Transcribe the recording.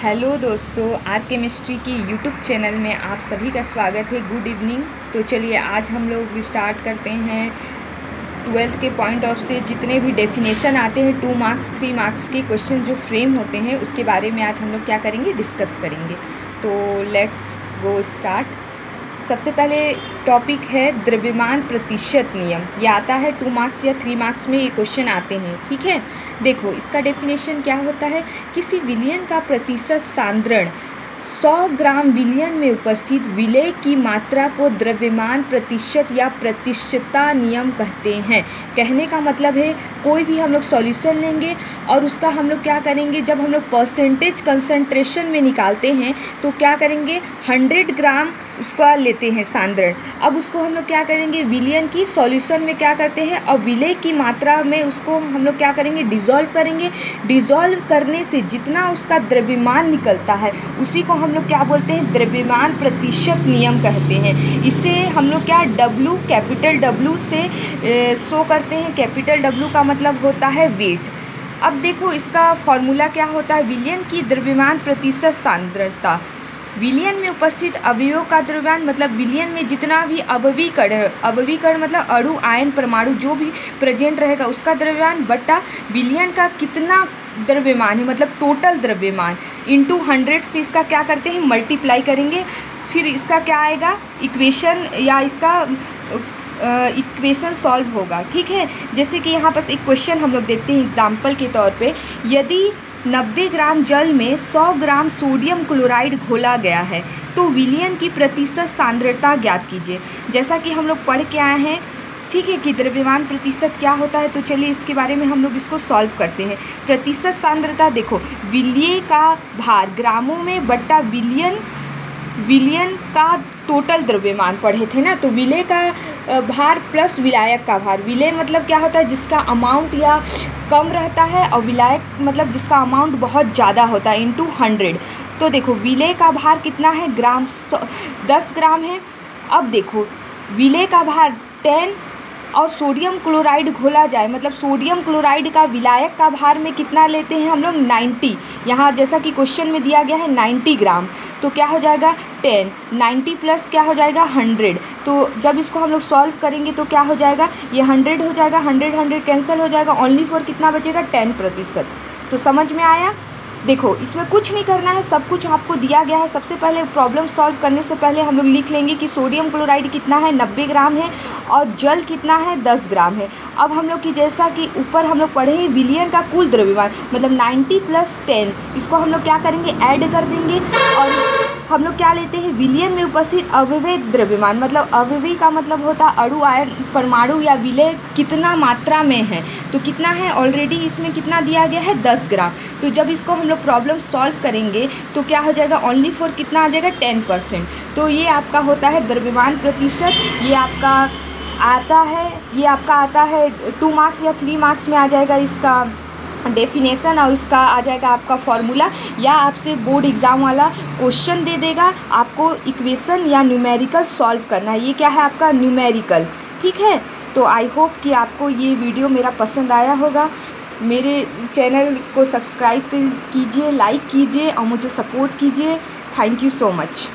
Hello दोस्तों, are chemistry की YouTube channel में आप सभी का स्वागत है। Good evening. तो चलिए आज हम लोग स्टार्ट करते हैं 12th के पॉइंट ऑफ से जितने भी डेफिनेशन आते हैं 2 मार्क्स 3 मार्क्स के क्वेश्चन जो फ्रेम होते हैं उसके बारे में आज हम लोग क्या करेंगे, डिस्कस करेंगे। तो लेट्स गो स्टार्ट। सबसे पहले टॉपिक है द्रव्यमान प्रतिशत नियम। ये आता है 2 मार्क्स या 3 मार्क्स में ये क्वेश्चन आते हैं, ठीक है। देखो इसका डेफिनेशन क्या होता है। किसी विलयन का प्रतिशत सांद्रण 100 ग्राम विलयन में उपस्थित विलेय की मात्रा को द्रव्यमान प्रतिशत या प्रतिशतता नियम कहते हैं। कहने का मतलब है कोई भी हम लोग सॉल्यूशन लेंगे और उसका हम लोग क्या करेंगे, जब हम लोग परसेंटेज कंसंट्रेशन में निकालते हैं तो क्या करेंगे, 100 ग्राम उसका लेते हैं सांद्रण। अब उसको हम लोग क्या करेंगे, विलयन की सॉल्यूशन में क्या करते हैं और विलेय की मात्रा में उसको हम लोग क्या करेंगे, डिज़ोल्व करेंगे। डिज़ोल्व करने से जितना उसका द्रव्यमान निकलता है उसी को हम लोग क्या बोलते हैं, द्रव्यमान प्रतिशत नियम कहते हैं। इससे हम लोग क्या W, कैपिटल W से शो करते हैं। कैपिटल W का मतलब होता है वेट। अब देखो इसका फॉर्मूला क्या होता है, विलयन की द्रव्यमान प्रतिशत सांद्रता। विलयन में उपस्थित अवयवों का द्रव्यमान मतलब विलयन में जितना भी अवयवीकरण मतलब अणु, आयन, परमाणु जो भी प्रेजेंट रहेगा उसका द्रव्यमान बटा विलयन का कितना द्रव्यमान है मतलब टोटल द्रव्यमान इंटू 100 से इसका क्या करते हैं, मल्टीप्लाई करेंगे। फिर इसका क्या आएगा, इक्वेशन या इसका इक्वेशन सॉल्व होगा, ठीक है। जैसे कि यहाँ पर एक क्वेश्चन हम लोग देखते हैं एग्जाम्पल के तौर पे। यदि 90 ग्राम जल में 100 ग्राम सोडियम क्लोराइड घोला गया है तो विलयन की प्रतिशत सांद्रता ज्ञात कीजिए। जैसा कि हम लोग पढ़ के आए हैं, ठीक है, कि द्रव्यमान प्रतिशत क्या होता है। तो चलिए इसके बारे में हम लोग इसको सॉल्व करते हैं। प्रतिशत सांद्रता देखो, विलेय का भार ग्रामों में बट्टा विलयन का टोटल द्रव्यमान पढ़े थे ना। तो विलेय का भार प्लस विलायक का भार। विलेय मतलब क्या होता है, जिसका अमाउंट या कम रहता है, और विलायक मतलब जिसका अमाउंट बहुत ज़्यादा होता है, इंटू 100। तो देखो विलेय का भार कितना है, 10 ग्राम है। अब देखो विलेय का भार 10 और सोडियम क्लोराइड घोला जाए मतलब सोडियम क्लोराइड का विलायक का भार में कितना लेते हैं हम लोग, 90। यहाँ जैसा कि क्वेश्चन में दिया गया है 90 ग्राम। तो क्या हो जाएगा 10, 90 प्लस क्या हो जाएगा 100। तो जब इसको हम लोग सॉल्व करेंगे तो क्या हो जाएगा, ये 100 हो जाएगा, 100 कैंसिल हो जाएगा, ओनली फॉर कितना बचेगा, 10%। तो समझ में आया। देखो इसमें कुछ नहीं करना है, सब कुछ आपको दिया गया है। सबसे पहले प्रॉब्लम सॉल्व करने से पहले हम लोग लिख लेंगे कि सोडियम क्लोराइड कितना है, 90 ग्राम है, और जल कितना है, 10 ग्राम है। अब हम लोग की जैसा कि ऊपर हम लोग पढ़े हैं विलयन का कुल द्रव्यमान मतलब 90 प्लस 10, इसको हम लोग क्या करेंगे, ऐड कर देंगे। और हम लोग क्या लेते हैं, विलयन में उपस्थित अवयवी द्रव्यमान मतलब अवयवी का मतलब होता है अणु, आयन, परमाणु या विलेय कितना मात्रा में है। तो कितना है, ऑलरेडी इसमें कितना दिया गया है, 10 ग्राम। तो जब इसको हम लोग प्रॉब्लम सॉल्व करेंगे तो क्या हो जाएगा, ओनली फॉर कितना आ जाएगा, 10%। तो ये आपका होता है द्रव्यमान प्रतिशत। ये आपका आता है 2 मार्क्स या 3 मार्क्स में आ जाएगा इसका डेफिनेशन, और इसका आ जाएगा आपका फॉर्मूला। या आपसे बोर्ड एग्ज़ाम वाला क्वेश्चन दे देगा, आपको इक्वेशन या न्यूमेरिकल सॉल्व करना है। ये क्या है आपका न्यूमेरिकल, ठीक है। तो आई होप कि आपको ये वीडियो मेरा पसंद आया होगा। मेरे चैनल को सब्सक्राइब कीजिए, लाइक कीजिए और मुझे सपोर्ट कीजिए। Thank you so much.